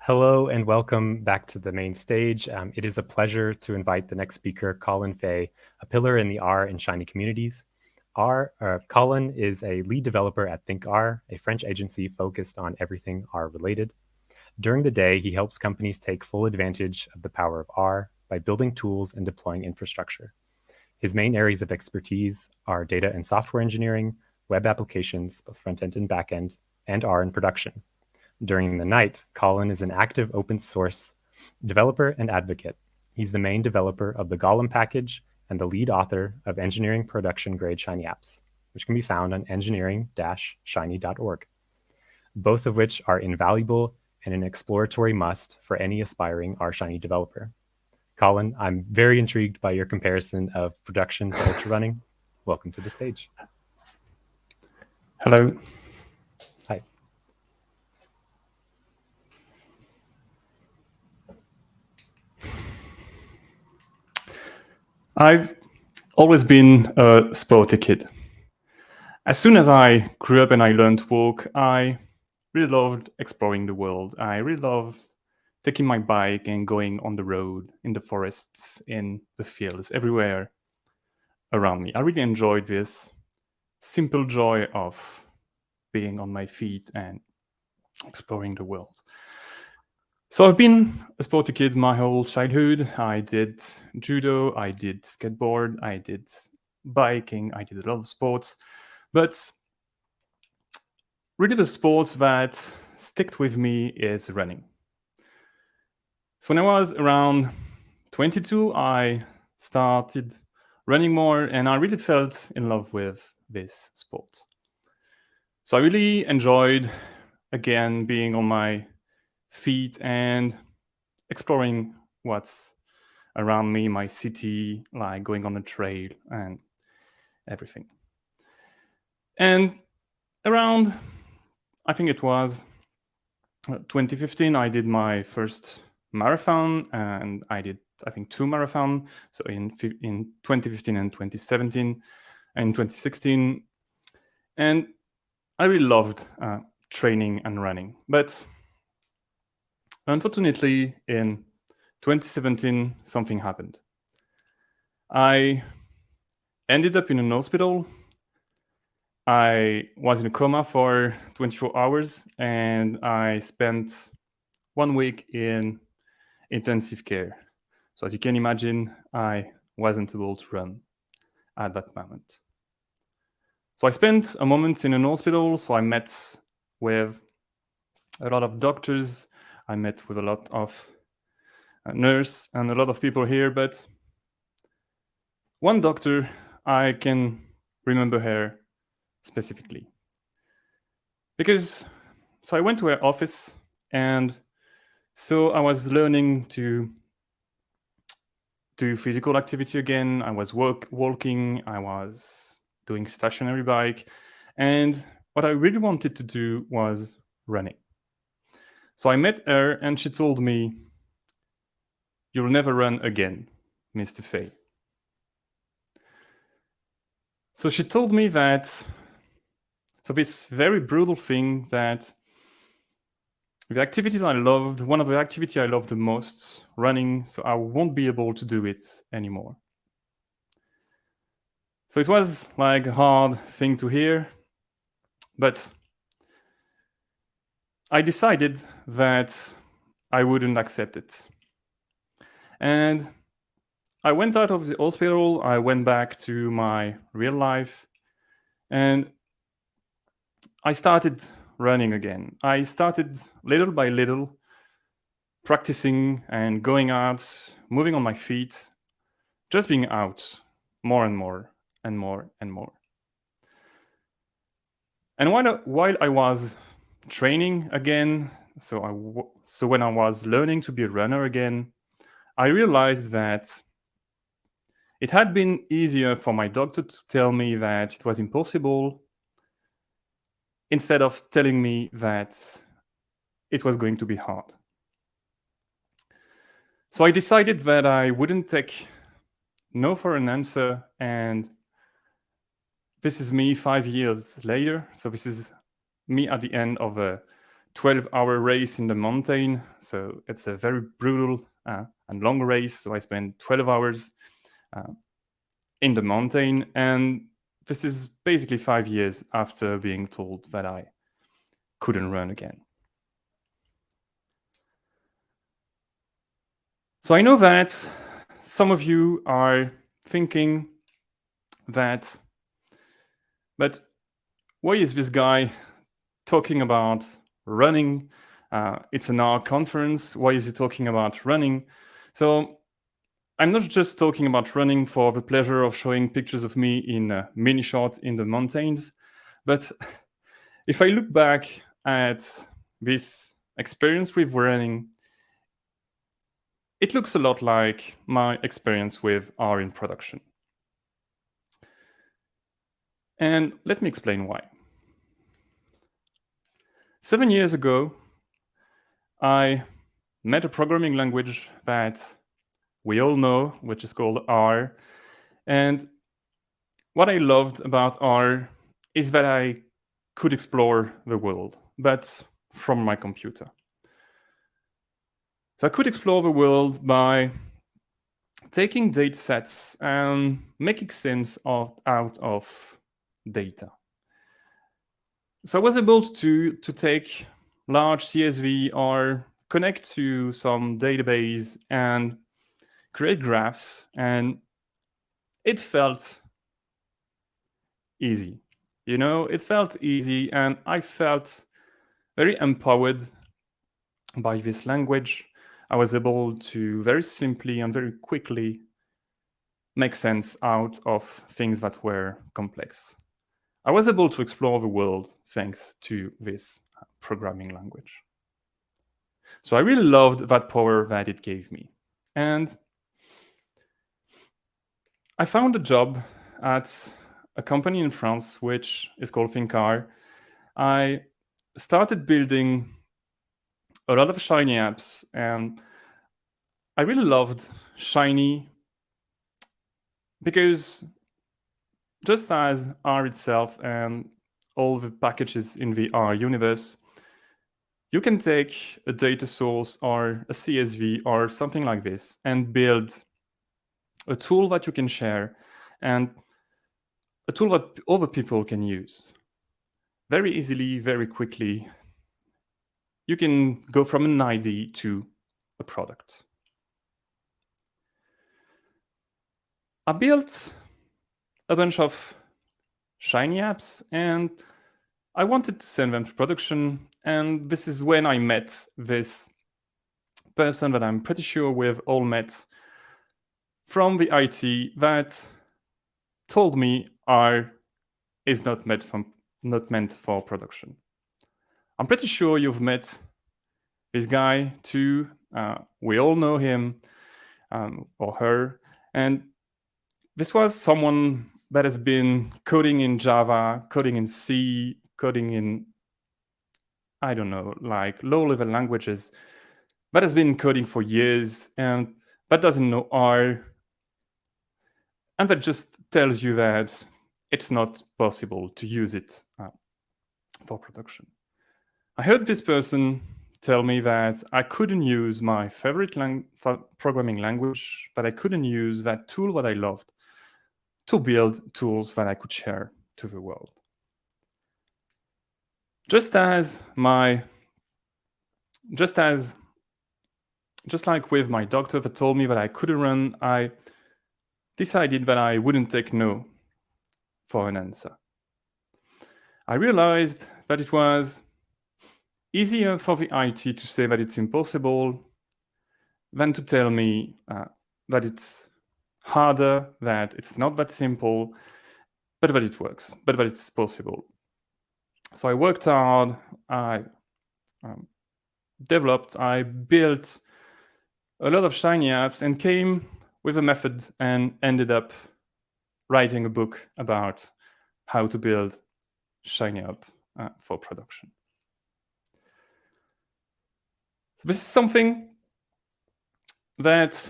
Hello and welcome back to the main stage. It is a pleasure to invite the next speaker, Colin Fay, a pillar in the R and Shiny communities. Colin is a lead developer at ThinkR, a French agency focused on everything R related. During the day, he helps companies take full advantage of the power of R by building tools and deploying infrastructure. His main areas of expertise are data and software engineering, web applications, both front-end and back-end, and R in production. During the night, Colin is an active open source developer and advocate. He's the main developer of the Golem package and the lead author of engineering production grade Shiny apps, which can be found on engineering-shiny.org, both of which are invaluable and an exploratory must for any aspiring R Shiny developer. Colin, I'm very intrigued by your comparison of production to ultra running. Welcome to the stage. Hello. Hi. I've always been a sporty kid. As soon as I grew up and I learned to walk, I really loved exploring the world. I really loved taking my bike and going on the road, in the forests, in the fields, everywhere around me. I really enjoyed this simple joy of being on my feet and exploring the world. So I've been a sporty kid my whole childhood. I did judo, I did skateboard, I did biking, I did a lot of sports. But really the sport that stuck with me is running. So when I was around 22, I started running more and I really felt in love with this sport. So I really enjoyed, again, being on my feet and exploring what's around me, my city, like going on a trail and everything. And around, I think it was 2015, I did my first marathon, and I did, I think, 2 marathons. So in 2015 and 2017 and 2016. And I really loved training and running. But unfortunately, in 2017, something happened. I ended up in an hospital. I was in a coma for 24 hours, and I spent 1 week in intensive care. So as you can imagine, I wasn't able to run at that moment. So I spent a moment in an hospital. So I met with a lot of doctors. I met with a lot of nurses and a lot of people here. But one doctor, I can remember her specifically. Because, so I went to her office, and so I was learning to do physical activity again. I was walking, I was doing stationary bike. And what I really wanted to do was running. So I met her and she told me, "You'll never run again, Mr. Fay." So she told me that, so this very brutal thing, that the activity that I loved, one of the activities I loved the most, running, so I won't be able to do it anymore. So it was like a hard thing to hear, but I decided that I wouldn't accept it. And I went out of the hospital, I went back to my real life, and I started running again. I started little by little practicing and going out, moving on my feet, just being out more and more and more and more. And while I was training again, so when I was learning to be a runner again, I realized that it had been easier for my doctor to tell me that it was impossible instead of telling me that it was going to be hard. So I decided that I wouldn't take no for an answer, and this is me 5 years later. So this is me at the end of a 12-hour race in the mountain. So it's a very brutal and long race. So I spent 12 hours in the mountain. And this is basically 5 years after being told that I couldn't run again. So I know that some of you are thinking that, but why is this guy talking about running? It's an R conference. Why is he talking about running? So I'm not just talking about running for the pleasure of showing pictures of me in a mini short in the mountains, but if I look back at this experience with running, it looks a lot like my experience with R in production. And let me explain why. 7 years ago, I met a programming language that we all know, which is called R. And what I loved about R is that I could explore the world, but from my computer. So I could explore the world by taking data sets and making sense out of data. So I was able to take large CSV or connect to some database and create graphs, and it felt easy. It felt easy, and I felt very empowered by this language. I was able to very simply and very quickly make sense out of things that were complex. I was able to explore the world thanks to this programming language. So I really loved that power that it gave me. And I found a job at a company in France, which is called ThinkR. I started building a lot of Shiny apps, and I really loved Shiny because just as R itself and all the packages in the R universe, you can take a data source or a CSV or something like this and build a tool that you can share and a tool that other people can use very easily, very quickly. You can go from an ID to a product. I built a bunch of Shiny apps and I wanted to send them to production. And this is when I met this person that I'm pretty sure we've all met from the IT that told me R is not meant for production. I'm pretty sure you've met this guy too. We all know him or her. And this was someone that has been coding in Java, coding in C, coding in, I don't know, like low-level languages, that has been coding for years and that doesn't know R. And that just tells you that it's not possible to use it for production. I heard this person tell me that I couldn't use my favorite programming language, but I couldn't use that tool that I loved to build tools that I could share to the world. Just like with my doctor that told me that I couldn't run, I decided that I wouldn't take no for an answer. I realized that it was easier for the IT to say that it's impossible than to tell me that it's harder, that it's not that simple, but that it works, but that it's possible. So I worked hard, I developed, I built a lot of Shiny apps and came with a method and ended up writing a book about how to build Shiny app for production. So this is something that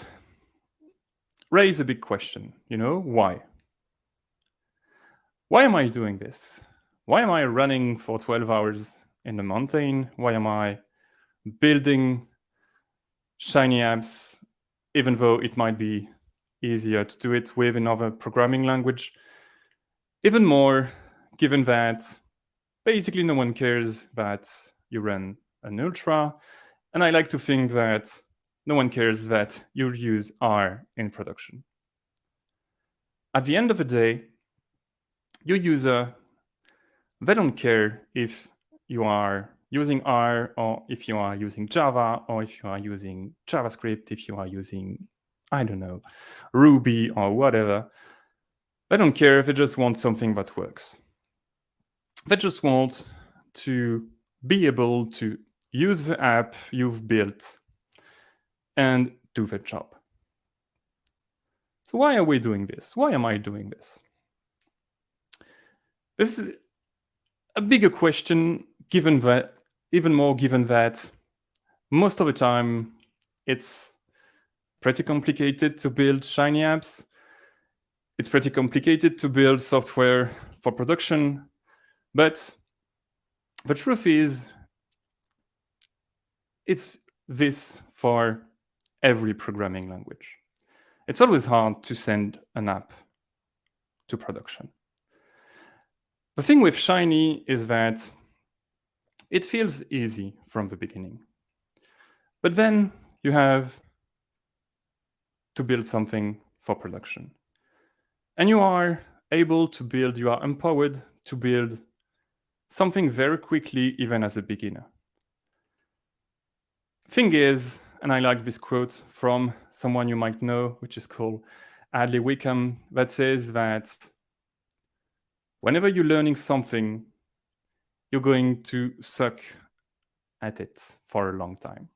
raises a big question, why? Why am I doing this? Why am I running for 12 hours in the mountain? Why am I building shiny apps, even though it might be easier to do it with another programming language? Even more, given that basically no one cares that you run an ultra, and I like to think that no one cares that you use R in production. At the end of the day, your user, they don't care if you are using R or if you are using Java or if you are using JavaScript, if you are using, I don't know, Ruby or whatever. They don't care if they just want something that works. They just want to be able to use the app you've built and do the job. So why are we doing this? Why am I doing this? This is a bigger question, given that, even more given that most of the time it's pretty complicated to build shiny apps. It's pretty complicated to build software for production. But the truth is, it's this for every programming language. It's always hard to send an app to production. The thing with Shiny is that it feels easy from the beginning. But then you have to build something for production. And you are able to build, you are empowered to build something very quickly, even as a beginner. Thing is, and I like this quote from someone you might know, which is called Adley Wickham, that says that whenever you're learning something, you're going to suck at it for a long time.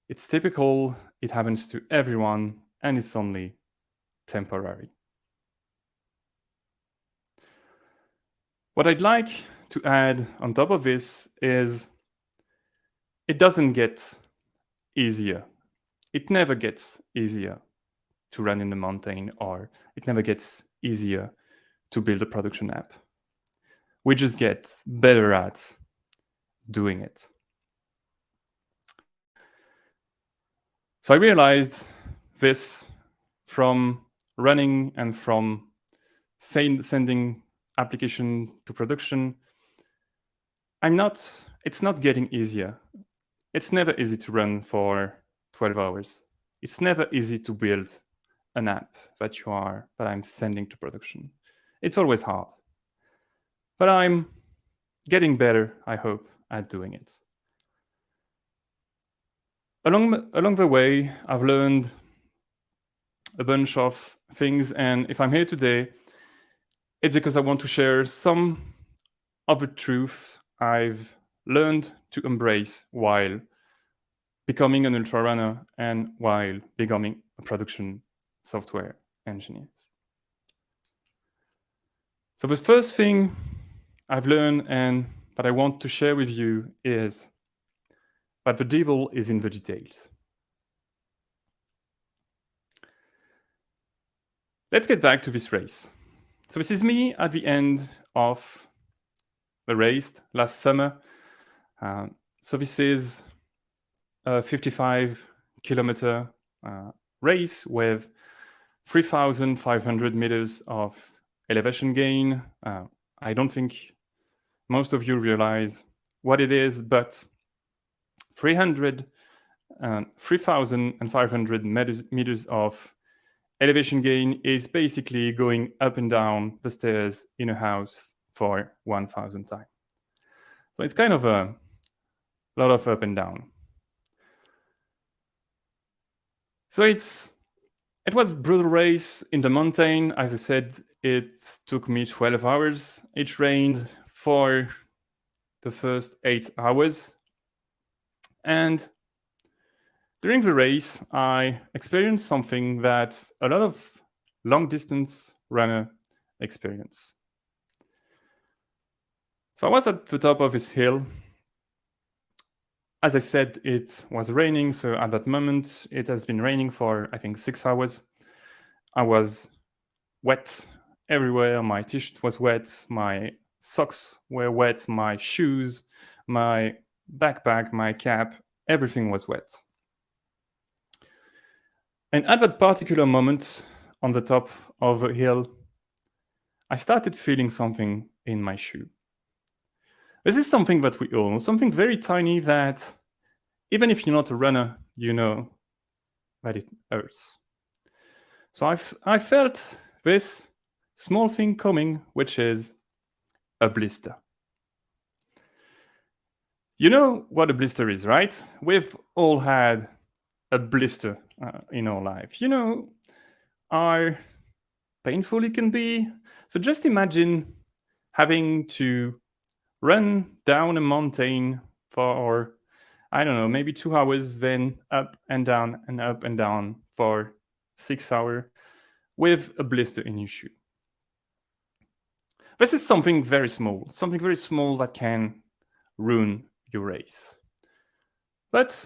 It's typical, it happens to everyone, and it's only temporary. What I'd like to add on top of this is it doesn't get easier. It never gets easier to run in the mountain, or it never gets easier to build a production app. We just get better at doing it. So I realized this from running and from sending application to production. It's not getting easier. It's never easy to run for 12 hours. It's never easy to build an app that I'm sending to production. It's always hard. But I'm getting better, I hope, at doing it. Along the way, I've learned a bunch of things, and if I'm here today, it's because I want to share some of the truths I've learned to embrace while becoming an ultra runner and while becoming a production software engineer. So the first thing I've learned and that I want to share with you is that the devil is in the details. Let's get back to this race. So this is me at the end of the race last summer. So this is a 55-kilometer race with 3,500 meters of elevation gain. I don't think most of you realize what it is, but 3,500 meters of elevation gain is basically going up and down the stairs in a house for 1,000 times. So it's kind of a lot of up and down. So it was a brutal race in the mountain. As I said, it took me 12 hours. It rained for the first 8 hours. And during the race, I experienced something that a lot of long-distance runner experience. So I was at the top of this hill. As I said, it was raining, so at that moment, it has been raining for, I think, 6 hours. I was wet everywhere. My t-shirt was wet. My socks were wet, my shoes, my backpack, my cap, everything was wet. And at that particular moment, on the top of a hill, I started feeling something in my shoe. This is something that we all know, something very tiny that even if you're not a runner, you know that it hurts. So I felt this small thing coming, which is a blister. You know what a blister is, right? We've all had a blister in our life. You know how painful it can be. So just imagine having to run down a mountain for, I don't know, maybe 2 hours, then up and down and up and down for 6 hours with a blister in your shoe. This is something very small that can ruin your race. But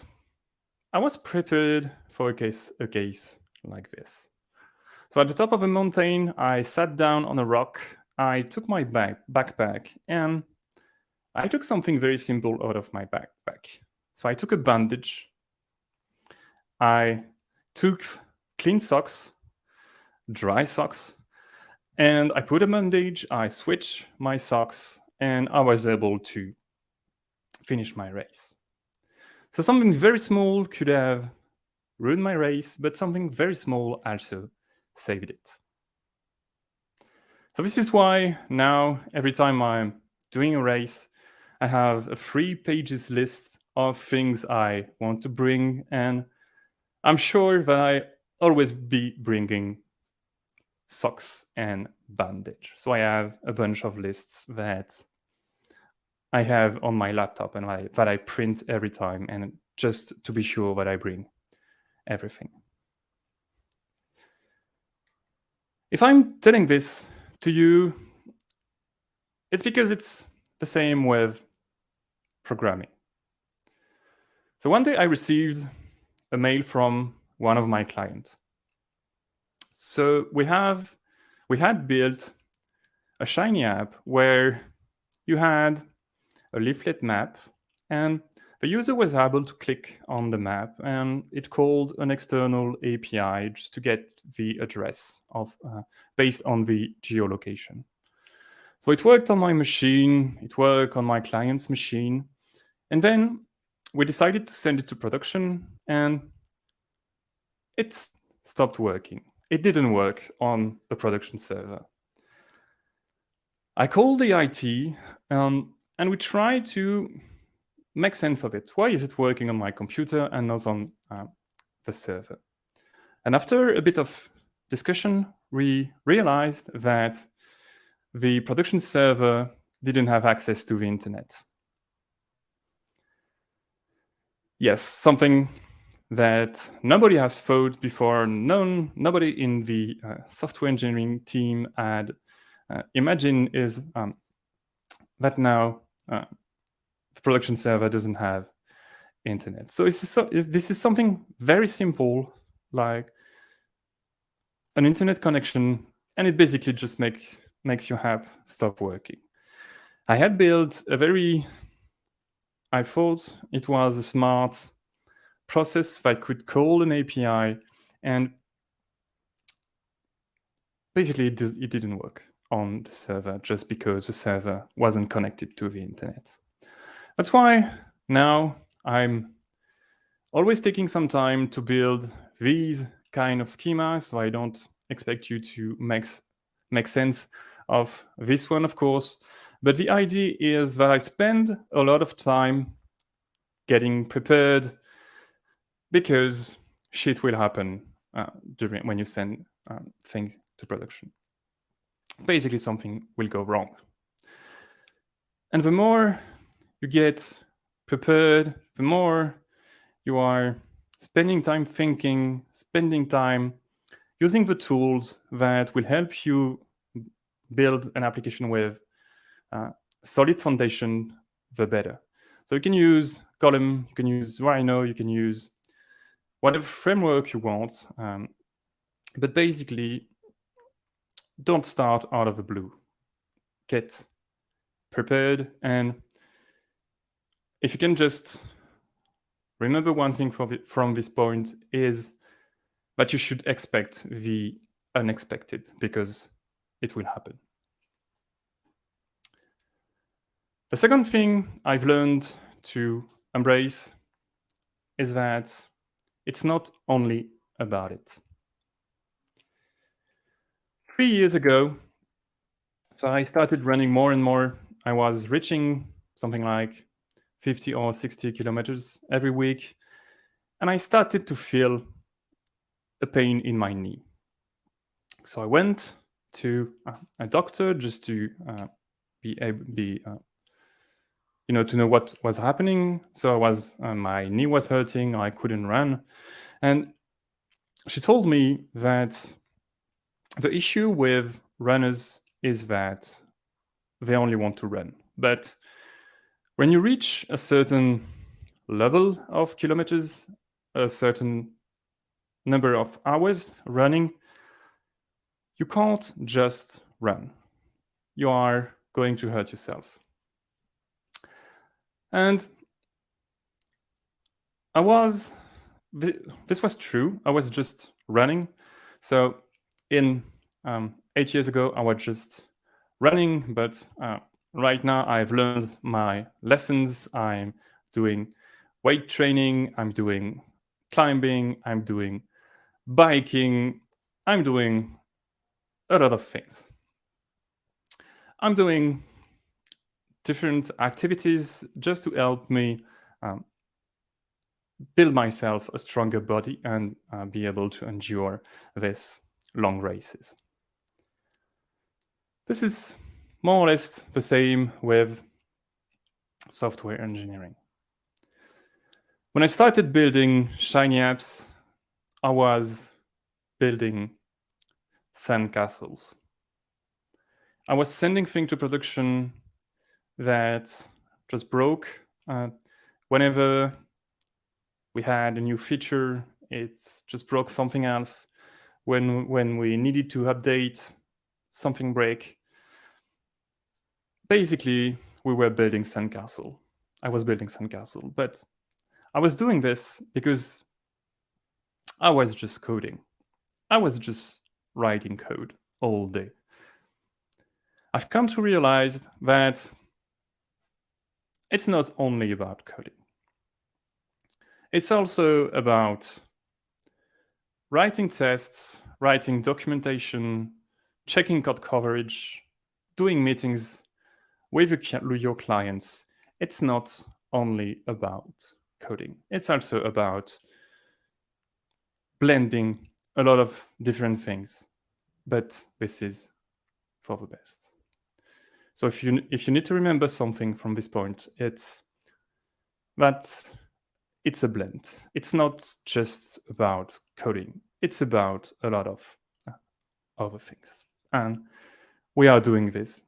I was prepared for a case like this. So at the top of a mountain, I sat down on a rock, I took my backpack, and I took something very simple out of my backpack. So I took a bandage, I took clean socks, dry socks, and I put a bandage, I switched my socks, and I was able to finish my race. So something very small could have ruined my race, but something very small also saved it. So this is why now, every time I'm doing a race, I have a 3 pages list of things I want to bring, and I'm sure that I always be bringing socks and bandage. So I have a bunch of lists that I have on my laptop and that I print every time, and just to be sure that I bring everything. If I'm telling this to you, it's because it's the same with programming. So one day I received a mail from one of my clients. So we had built a Shiny app where you had a leaflet map, and the user was able to click on the map, and it called an external API just to get the address of based on the geolocation. So it worked on my machine, it worked on my client's machine, and then we decided to send it to production, and it stopped working. It didn't work on the production server. I called the IT, and we tried to make sense of it. Why is it working on my computer and not on the server? And after a bit of discussion, we realized that the production server didn't have access to the internet. Yes, something that nobody has thought before. Nobody in the software engineering team had imagined is that now the production server doesn't have internet. So this is something very simple, like an internet connection, and it basically just makes your app stop working. I had built I thought it was a smart process that could call an API, and basically it didn't work on the server just because the server wasn't connected to the internet. That's why now I'm always taking some time to build these kind of schemas, so I don't expect you to make sense of this one, of course. But the idea is that I spend a lot of time getting prepared, because shit will happen when you send things to production. Basically, something will go wrong. And the more you get prepared, the more you are spending time thinking, spending time using the tools that will help you build an application with solid foundation, the better. So you can use Column, you can use Rhino, you can use whatever framework you want, but basically don't start out of the blue. Get prepared. And if you can just remember one thing from this point is that you should expect the unexpected, because it will happen. The second thing I've learned to embrace is that it's not only about it. 3 years ago, so I started running more and more. I was reaching something like 50 or 60 kilometers every week, and I started to feel a pain in my knee. So I went to a doctor just to to know what was happening. So my knee was hurting. I couldn't run, and she told me that the issue with runners is that they only want to run. But when you reach a certain level of kilometers, a certain number of hours running, you can't just run. You are going to hurt yourself. And this was true. I was just running. So in 8 years ago, I was just running, but right now I've learned my lessons. I'm doing weight training, I'm doing climbing, I'm doing biking, I'm doing a lot of things. I'm doing different activities just to help me build myself a stronger body and be able to endure these long races. This is more or less the same with software engineering. When I started building Shiny apps, I was building sandcastles. I was sending things to production that just broke. Whenever we had a new feature, it just broke something else. When we needed to update, something break. Basically, we were building sandcastle. I was building sandcastle, but I was doing this because I was just coding. I was just writing code all day. I've come to realize that it's not only about coding. It's also about writing tests, writing documentation, checking code coverage, doing meetings with your clients. It's not only about coding. It's also about blending a lot of different things, but this is for the best. So if you need to remember something from this point, it's that it's a blend. It's not just about coding. It's about a lot of other things. And we are doing this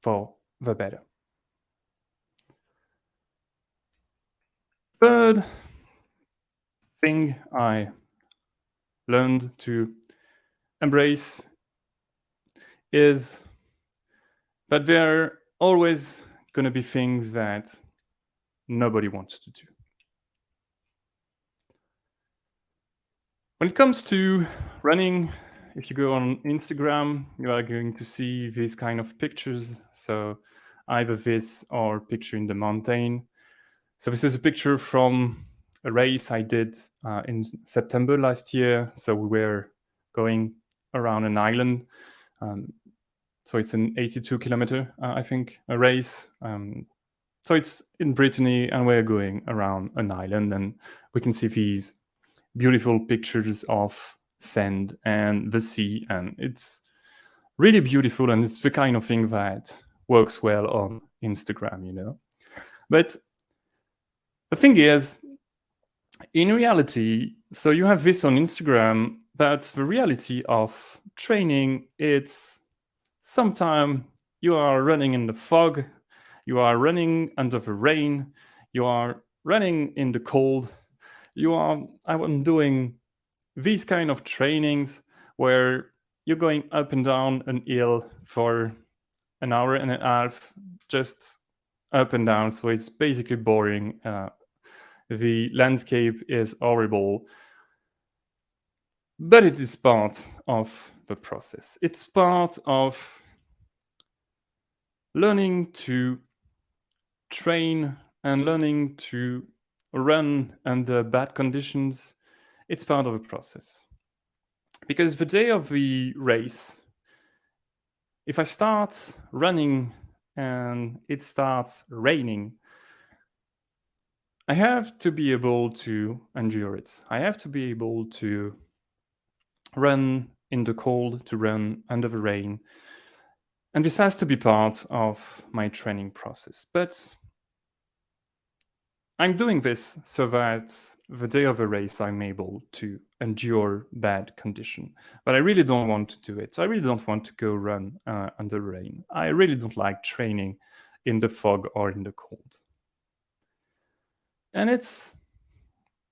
for the better. Third thing I learned to embrace is that there are always going to be things that nobody wants to do. When it comes to running, if you go on Instagram, you are going to see these kind of pictures. So either this or picture in the mountain. So this is a picture from a race I did in September last year. So we were going around an island. So it's an 82 kilometer, I think, a race. So it's in Brittany, and we're going around an island, and we can see these beautiful pictures of sand and the sea, and it's really beautiful, and it's the kind of thing that works well on Instagram, you know. But the thing is, in reality, so you have this on Instagram, but the reality of training, it's sometimes you are running in the fog, you are running under the rain, you are running in the cold. I'm doing these kind of trainings where you're going up and down an hill for an hour and a half just up and down, so it's basically boring. The landscape is horrible, but it is part of the process. It's part of learning to train and learning to run under bad conditions. It's part of the process. Because the day of the race, if I start running and it starts raining, I have to be able to endure it. I have to be able to run in the cold, to run under the rain. And this has to be part of my training process. But I'm doing this so that the day of a race I'm able to endure bad condition. But I really don't want to do it. I really don't want to go run under rain. I really don't like training in the fog or in the cold. And it's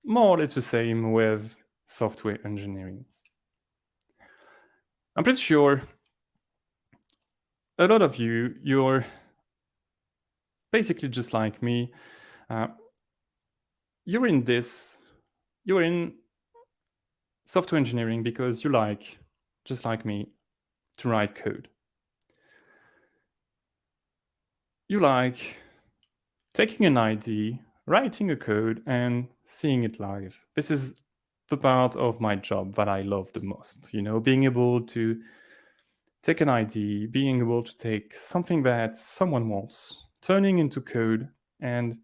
more or less the same with software engineering. I'm pretty sure a lot of you're basically just like me. You're in software engineering because you like, just like me, to write code. You like taking an idea, writing a code, and seeing it live. This is the part of my job that I love the most. Being able to take an idea, being able to take something that someone wants, turning into code, and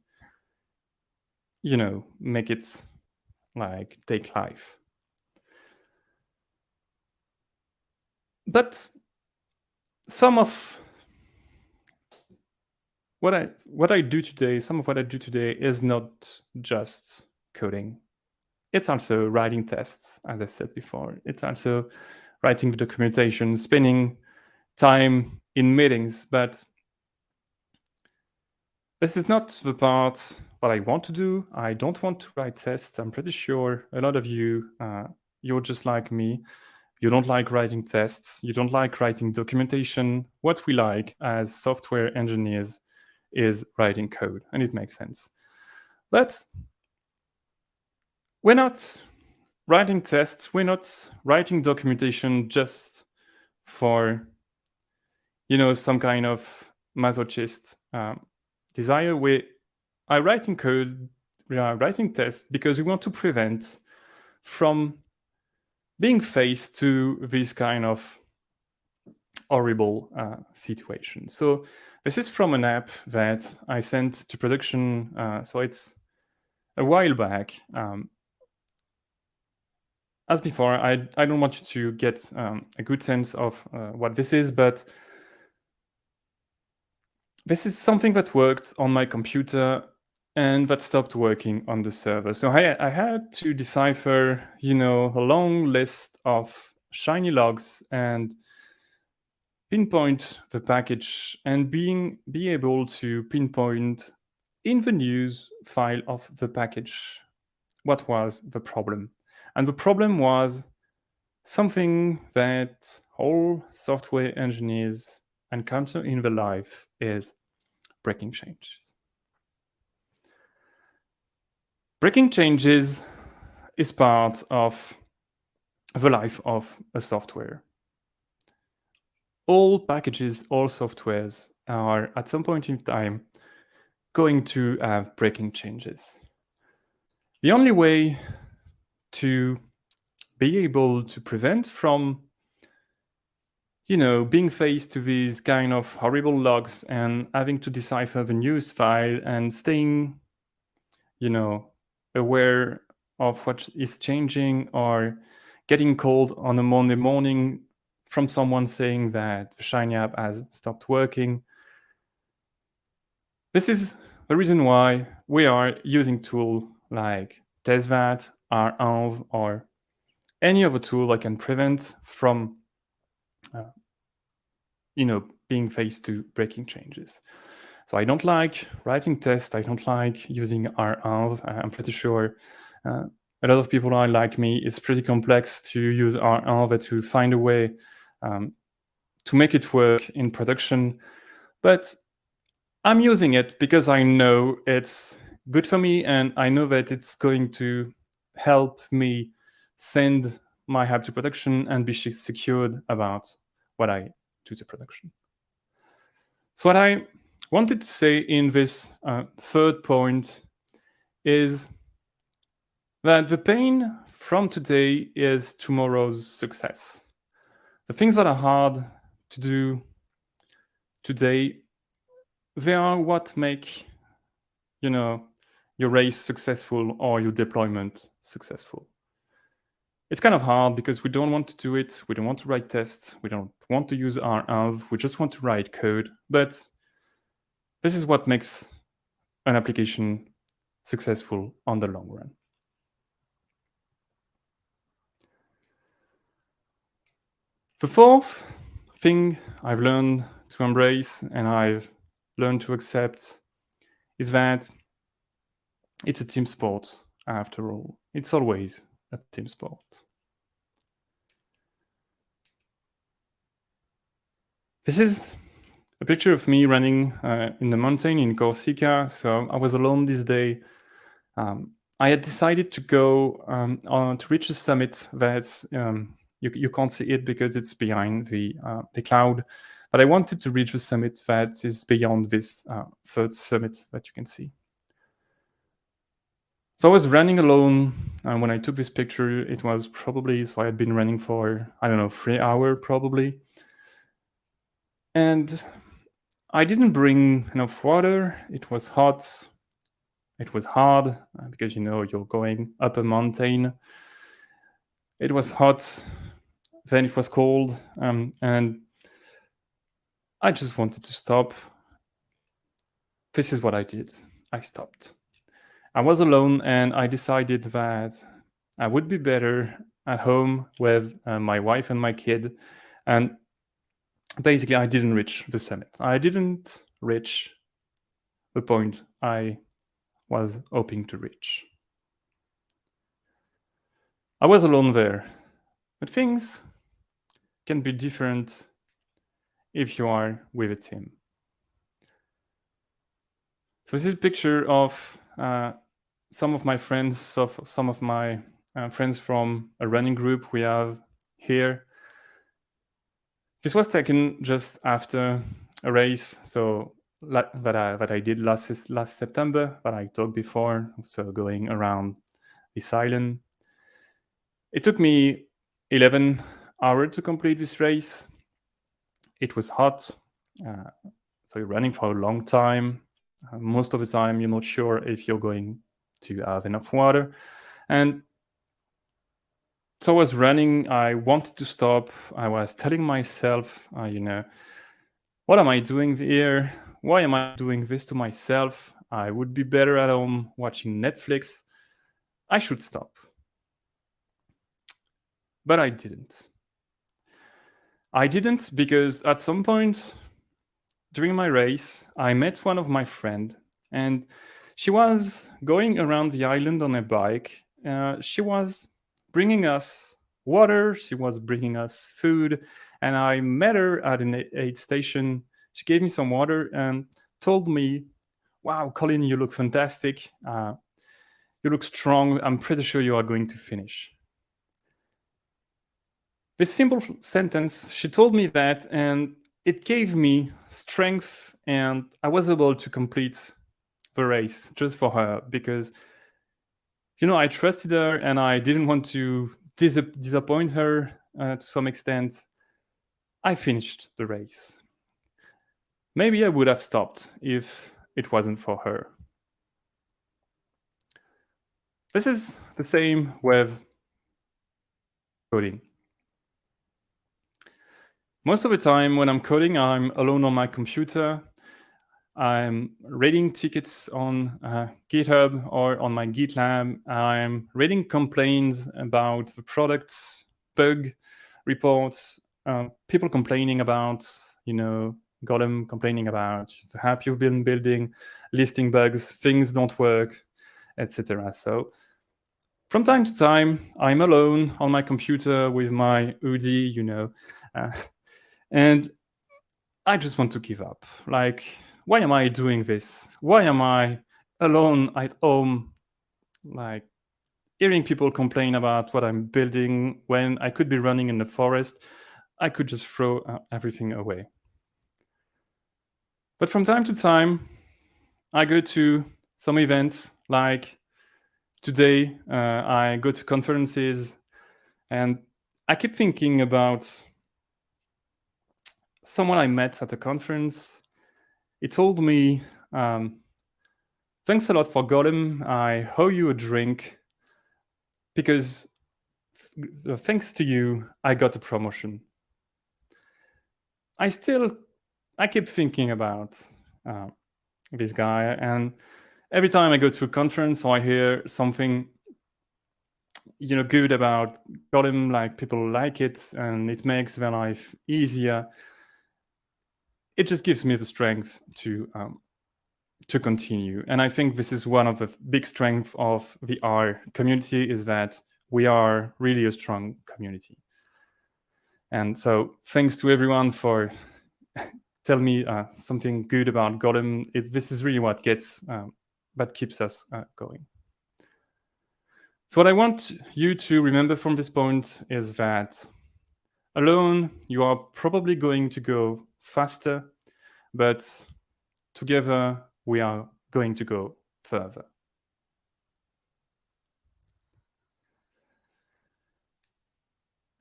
make it take life. But some of what I do today, some of what I do today is not just coding. It's also writing tests, as I said before. It's also writing the documentation, spending time in meetings. But this is not the part what I want to do. I don't want to write tests. I'm pretty sure a lot of you, you're just like me. You don't like writing tests. You don't like writing documentation. What we like as software engineers is writing code, and it makes sense. But we're not writing tests. We're not writing documentation just for, some kind of masochist desire. We are writing code, we are writing tests because we want to prevent from being faced to this kind of horrible situation. So this is from an app that I sent to production. So it's a while back. As before, I don't want you to get a good sense of what this is, but this is something that worked on my computer and that stopped working on the server. So I had to decipher, a long list of shiny logs and pinpoint the package and be able to pinpoint in the news file of the package what was the problem. And the problem was something that all software engineers encounter in their life is breaking changes. Breaking changes is part of the life of a software. All packages, all softwares are at some point in time going to have breaking changes. The only way to be able to prevent from being faced to these kind of horrible logs and having to decipher the news file and staying aware of what is changing, or getting called on a Monday morning from someone saying that the Shiny app has stopped working. This is the reason why we are using tools like Testvat, unv, or any other tool that can prevent from being faced to breaking changes. So I don't like writing tests. I don't like using unv. I'm pretty sure a lot of people are like me. It's pretty complex to use unv to find a way to make it work in production, but I'm using it because I know it's good for me and I know that it's going to help me send my app to production and be secured about what I do to production. So what I wanted to say in this third point is that the pain from today is tomorrow's success. The things that are hard to do today, they are what make, your race successful or your deployment successful. It's kind of hard because we don't want to do it. We don't want to write tests. We don't want to use our env. We just want to write code. But this is what makes an application successful on the long run. The fourth thing I've learned to embrace and I've learned to accept is that it's a team sport after all. It's always a team sport. This is a picture of me running in the mountain in Corsica. So I was alone this day. I had decided to go to reach a summit that's you can't see it because it's behind the cloud. But I wanted to reach the summit that is beyond this third summit that you can see. So I was running alone, and when I took this picture, it was probably, so I had been running for, 3 hours probably. And I didn't bring enough water. It was hot. It was hard because, you're going up a mountain. It was hot. Then it was cold. And I just wanted to stop. This is what I did. I stopped. I was alone and I decided that I would be better at home with my wife and my kid. And basically, I didn't reach the summit. I didn't reach the point I was hoping to reach. I was alone there, but things can be different if you are with a team. So this is a picture of some of my friends, some of my friends from a running group we have here. This was taken just after a race, so that I did last September, that I talked before, so going around this island. It took me 11 hours to complete this race. It was hot, so you're running for a long time. Most of the time, you're not sure if you're going to have enough water. And so I was running, I wanted to stop. I was telling myself, what am I doing here? Why am I doing this to myself? I would be better at home watching Netflix. I should stop. But I didn't. I didn't because at some point during my race, I met one of my friends, and she was going around the island on a bike. She was bringing us water, she was bringing us food, and I met her at an aid station. She gave me some water and told me, "Wow, Colin, you look fantastic. You look strong. I'm pretty sure you are going to finish." This simple sentence, she told me that, and it gave me strength, and I was able to complete the race just for her because, I trusted her and I didn't want to disappoint her to some extent. I finished the race. Maybe I would have stopped if it wasn't for her. This is the same with coding. Most of the time when I'm coding, I'm alone on my computer. I'm reading tickets on GitHub or on my GitLab. I'm reading complaints about the products, bug reports, people complaining about, Golem complaining about the app you've been building, listing bugs, things don't work, etc. So from time to time, I'm alone on my computer with my hoodie, And I just want to give up. Like, why am I doing this? Why am I alone at home, like hearing people complain about what I'm building when I could be running in the forest? I could just throw everything away. But from time to time, I go to some events. Like today, I go to conferences, and I keep thinking about someone I met at a conference. He told me, thanks a lot for Golem. I owe you a drink because thanks to you, I got a promotion. I keep thinking about this guy, and every time I go to a conference or I hear something, good about Golem, like people like it and it makes their life easier, it just gives me the strength to continue. And I think this is one of the big strengths of the R community, is that we are really a strong community. And so thanks to everyone for tell me something good about Golem. This is really what that keeps us going. So what I want you to remember from this point is that alone, you are probably going to go faster, but together, we are going to go further.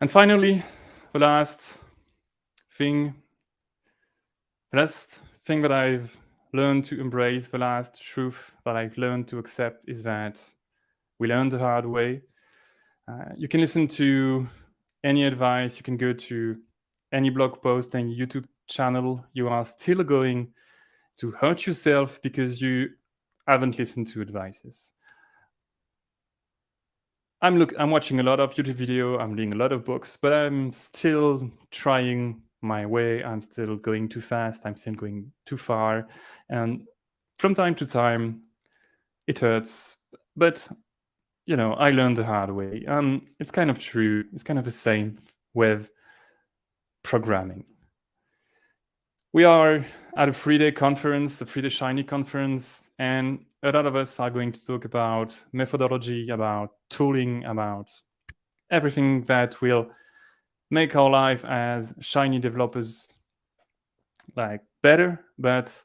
And finally, the last thing that I've learned to embrace, the last truth that I've learned to accept, is that we learn the hard way. You can listen to any advice, you can go to any blog post, any YouTube channel. You are still going to hurt yourself because you haven't listened to advices. I'm watching a lot of YouTube video, I'm reading a lot of books, but I'm still trying my way. I'm still going too fast, I'm still going too far. And from time to time, it hurts. But, I learned the hard way. It's kind of true. It's kind of the same with programming. We are at a 3-day conference, a 3-day Shiny conference, and a lot of us are going to talk about methodology, about tooling, about everything that will make our life as Shiny developers better. But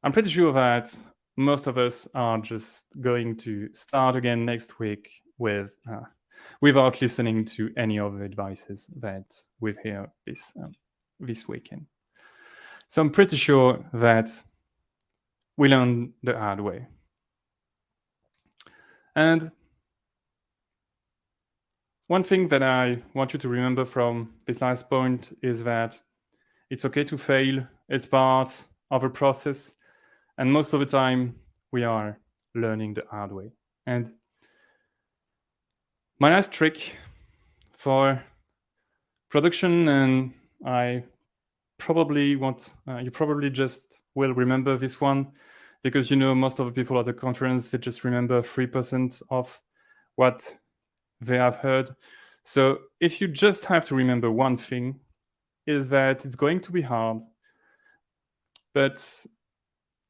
I'm pretty sure that most of us are just going to start again next week without listening to any of the advices that we've heard this weekend. So I'm pretty sure that we learn the hard way. And one thing that I want you to remember from this last point is that it's okay to fail. It's part of a process. And most of the time, we are learning the hard way. And my last trick for production, and you probably just will remember this one, because most of the people at the conference, they just remember 3% of what they have heard. So if you just have to remember one thing, is that it's going to be hard, but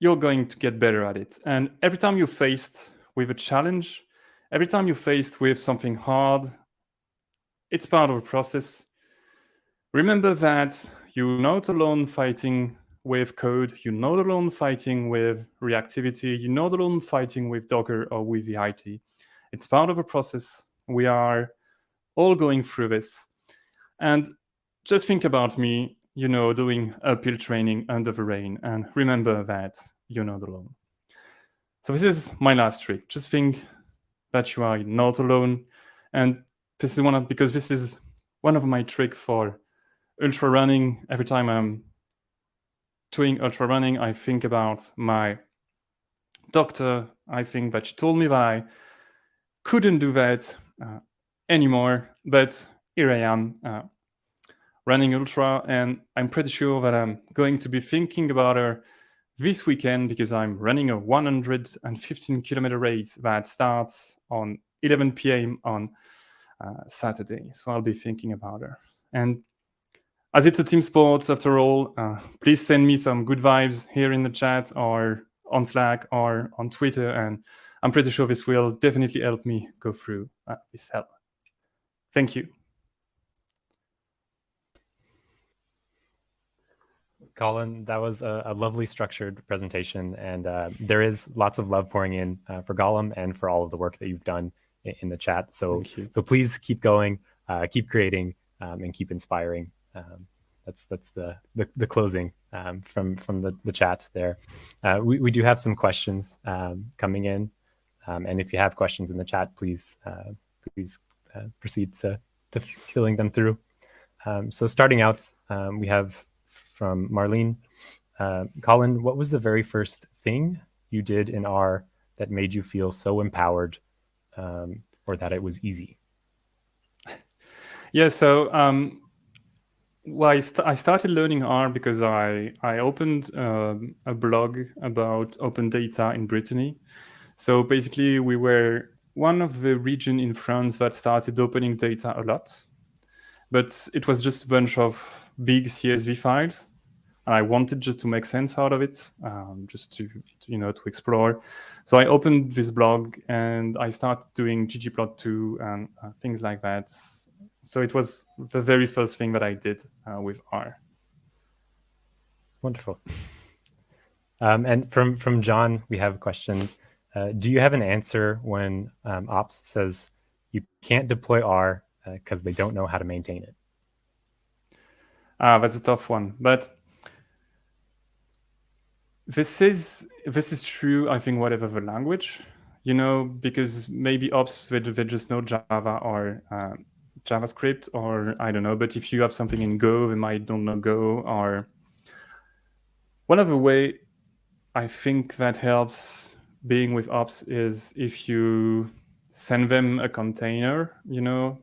you're going to get better at it. And every time you're faced with a challenge, every time you're faced with something hard, it's part of a process. Remember that you're not alone fighting with code. You're not alone fighting with reactivity. You're not alone fighting with Docker or with the IT. It's part of a process. We are all going through this. And just think about me, doing uphill training under the rain, and remember that you're not alone. So this is my last trick. Just think that you are not alone. And this is one of my tricks for ultra running. Every time I'm doing ultra running, I think about my doctor. I think that she told me that I couldn't do that anymore, but here I am running ultra, and I'm pretty sure that I'm going to be thinking about her this weekend, because I'm running a 115-kilometer race that starts on 11 p.m. on Saturday. So I'll be thinking about her. And as it's a team sport after all, please send me some good vibes here in the chat or on Slack or on Twitter, and I'm pretty sure this will definitely help me go through this hell. Thank you. Colin, that was a lovely structured presentation, and there is lots of love pouring in for Gollum and for all of the work that you've done in the chat. So please keep going, keep creating, and keep inspiring. That's the closing from the chat there. We do have some questions coming in, and if you have questions in the chat, please proceed to filling them through. So starting out, we have from Marlene. Colin, what was the very first thing you did in R that made you feel so empowered, or that it was easy? Yeah, so well, I started learning R because I opened a blog about open data in Brittany. So basically, we were one of the region in France that started opening data a lot, but it was just a bunch of big CSV files. And I wanted just to make sense out of it, just to explore. So I opened this blog and I started doing ggplot2 and things like that. So it was the very first thing that I did with R. Wonderful. And from John, we have a question. Do you have an answer when ops says you can't deploy R because they don't know how to maintain it? That's a tough one, but this is true, I think, whatever the language, because maybe ops, they just know Java or JavaScript, or I don't know. But if you have something in Go, they might don't know Go. Or one other way I think that helps being with ops is if you send them a container,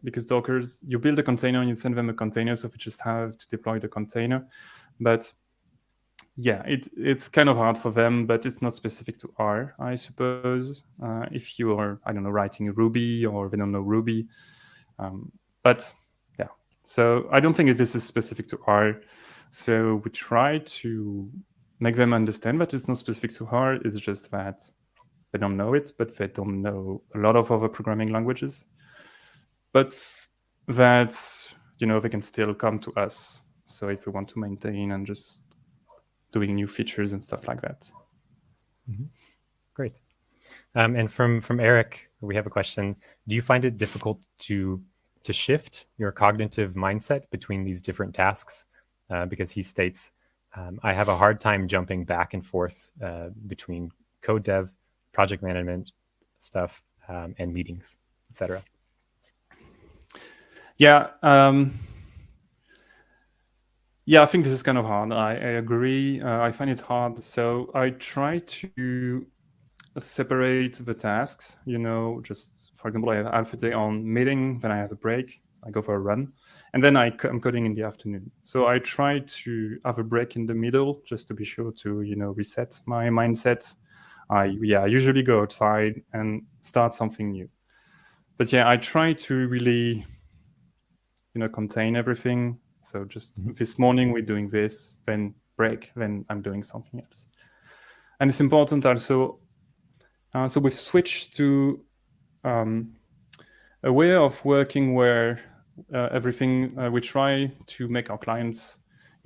because Dockers, you build a container and you send them a container, so we just have to deploy the container. But yeah, it's kind of hard for them, but it's not specific to R, I suppose. If you are, I don't know, writing Ruby or they don't know Ruby. But yeah, so I don't think this is specific to R. So we try to make them understand that it's not specific to R. It's just that they don't know it, but they don't know a lot of other programming languages. But that, they can still come to us. So if we want to maintain and just doing new features and stuff like that. Mm-hmm. Great. And from Eric, we have a question. Do you find it difficult to shift your cognitive mindset between these different tasks? Because he states, I have a hard time jumping back and forth between code dev, project management stuff, and meetings, etc. Yeah. Yeah, I think this is kind of hard. I agree. I find it hard. So I try to separate the tasks, just for example, I have alpha day on meeting, then I have a break, I go for a run, and then I'm coding in the afternoon. So I try to have a break in the middle just to be sure to, reset my mindset. I usually go outside and start something new. But yeah, I try to really, contain everything. So just this morning we're doing this, then break, then I'm doing something else. And it's important also, so we've switched to a way of working where everything, we try to make our clients,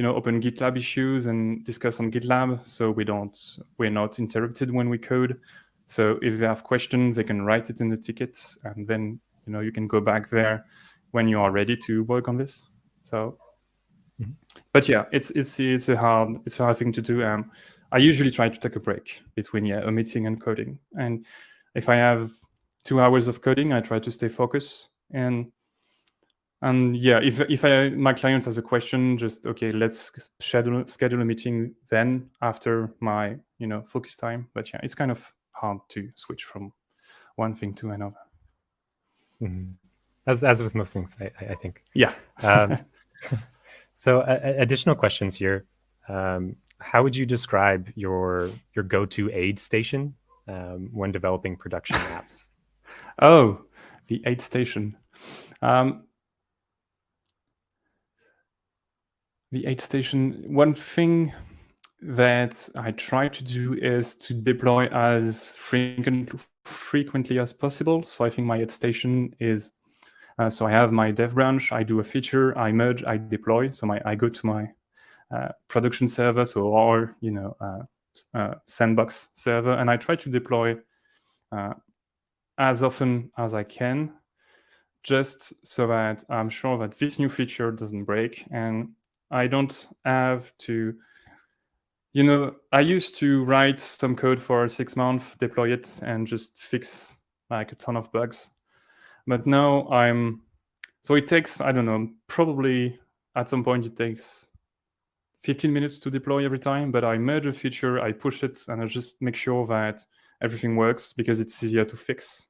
open GitLab issues and discuss on GitLab, so we're not interrupted when we code. So if they have questions, they can write it in the tickets, and then you can go back there when you are ready to work on this. So, but yeah, it's a hard thing to do. I usually try to take a break between a meeting and coding, and if I have 2 hours of coding, I try to stay focused. And yeah, if my client has a question, just okay, let's schedule a meeting then after my focus time. But yeah, it's kind of hard to switch from one thing to another. Mm-hmm. As with most things, I think. Yeah. So additional questions here. How would you describe your go-to aid station when developing production apps? Oh, the aid station. The aid station, one thing that I try to do is to deploy as frequently as possible. So I think my aid station is, so I have my dev branch, I do a feature, I merge, I deploy. So I go to my production server, so or sandbox server, and I try to deploy as often as I can, just so that I'm sure that this new feature doesn't break and I don't have to, I used to write some code for 6 months, deploy it, and just fix like a ton of bugs. But now so it takes, I don't know, probably at some point it takes 15 minutes to deploy every time, but I merge a feature, I push it, and I just make sure that everything works because it's easier to fix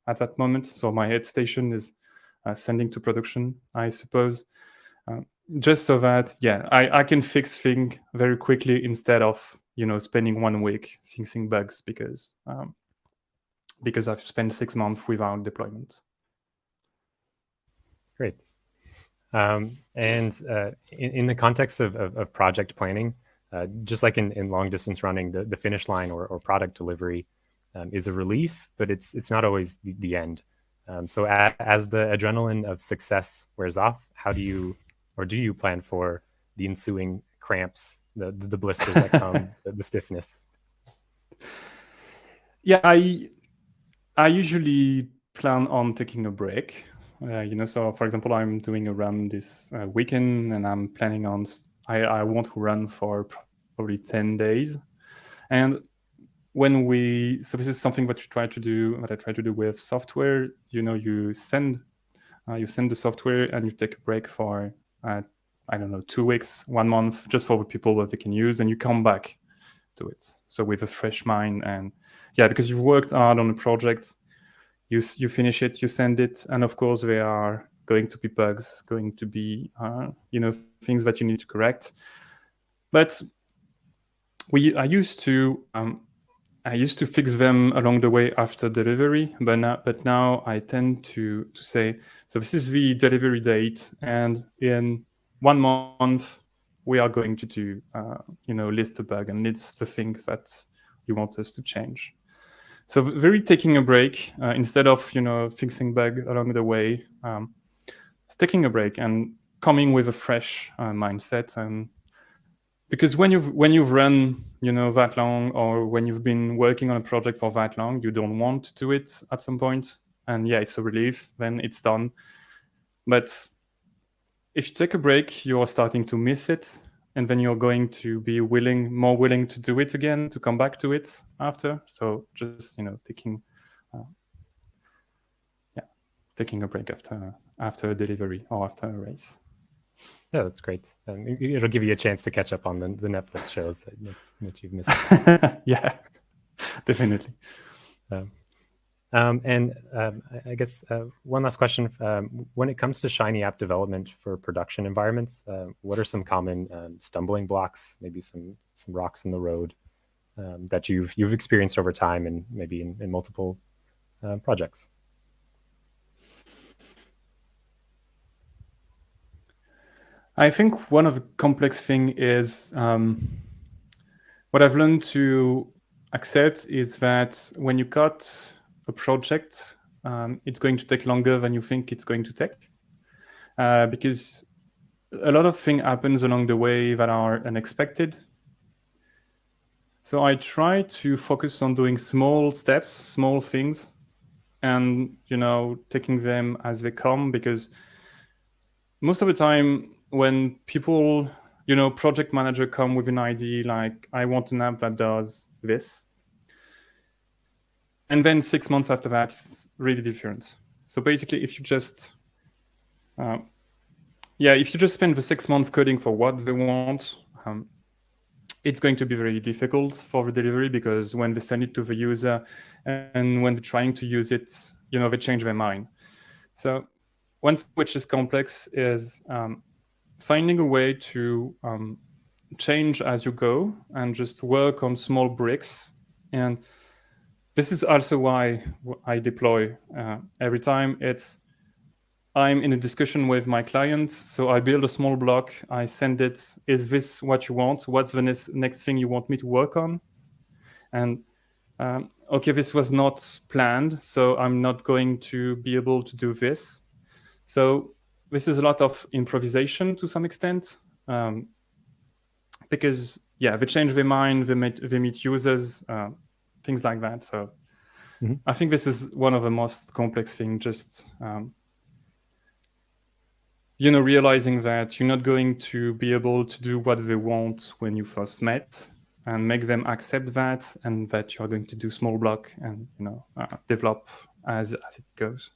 at that moment. So my head station is sending to production, I suppose, just so that, I can fix things very quickly instead of, spending 1 week fixing bugs because I've spent 6 months without deployment. Great. And in the context of project planning, just like in long distance running, the finish line or product delivery is a relief, but it's not always the end. So as the adrenaline of success wears off, how do you plan for the ensuing cramps, the blisters that come, the stiffness? Yeah, I usually plan on taking a break. So for example, I'm doing a run this weekend, and I'm planning on I want to run for probably 10 days. And so this is something that I try to do with software. You send the software and you take a break for I don't know, 2 weeks, 1 month, just for the people that they can use, and you come back to it. So with a fresh mind, and because you've worked hard on a project, you finish it, you send it, and of course there are going to be bugs, going to be things that you need to correct. But I used to fix them along the way after delivery, but now I tend to say, so this is the delivery date, and in 1 month we are going to do list the bug and list the things that you want us to change. So very taking a break instead of fixing bug along the way. It's taking a break and coming with a fresh mindset, and because when you've run that long, or when you've been working on a project for that long, you don't want to do it at some point, and it's a relief when it's done. But if you take a break, you are starting to miss it, and then you're going to be more willing to do it again, to come back to it after. So just taking a break after a delivery or after a race. Yeah, that's great. It'll give you a chance to catch up on the Netflix shows that you've missed. Yeah, definitely. I guess one last question. When it comes to Shiny app development for production environments, what are some common stumbling blocks, maybe some rocks in the road that you've experienced over time, and maybe in multiple projects? I think one of the complex thing is what I've learned to accept is that when you cut a project, it's going to take longer than you think it's going to take, because a lot of things happens along the way that are unexpected. So I try to focus on doing small steps, small things, and taking them as they come, because most of the time when people, project manager come with an idea like, I want an app that does this, and then 6 months after that, it's really different. So basically, if you just spend the 6 months coding for what they want, it's going to be very difficult for the delivery, because when they send it to the user and when they're trying to use it, they change their mind. So one which is complex is finding a way to change as you go and just work on small bricks. And this is also why I deploy every time. It's I'm in a discussion with my client, so I build a small block, I send it, is this what you want? What's the next thing you want me to work on? And okay, this was not planned, so I'm not going to be able to do this. So this is a lot of improvisation to some extent, because yeah, they change their mind, they meet users, things like that. So I think this is one of the most complex things, just realizing that you're not going to be able to do what they want when you first met, and make them accept that, and that you're going to do small block and develop as it goes.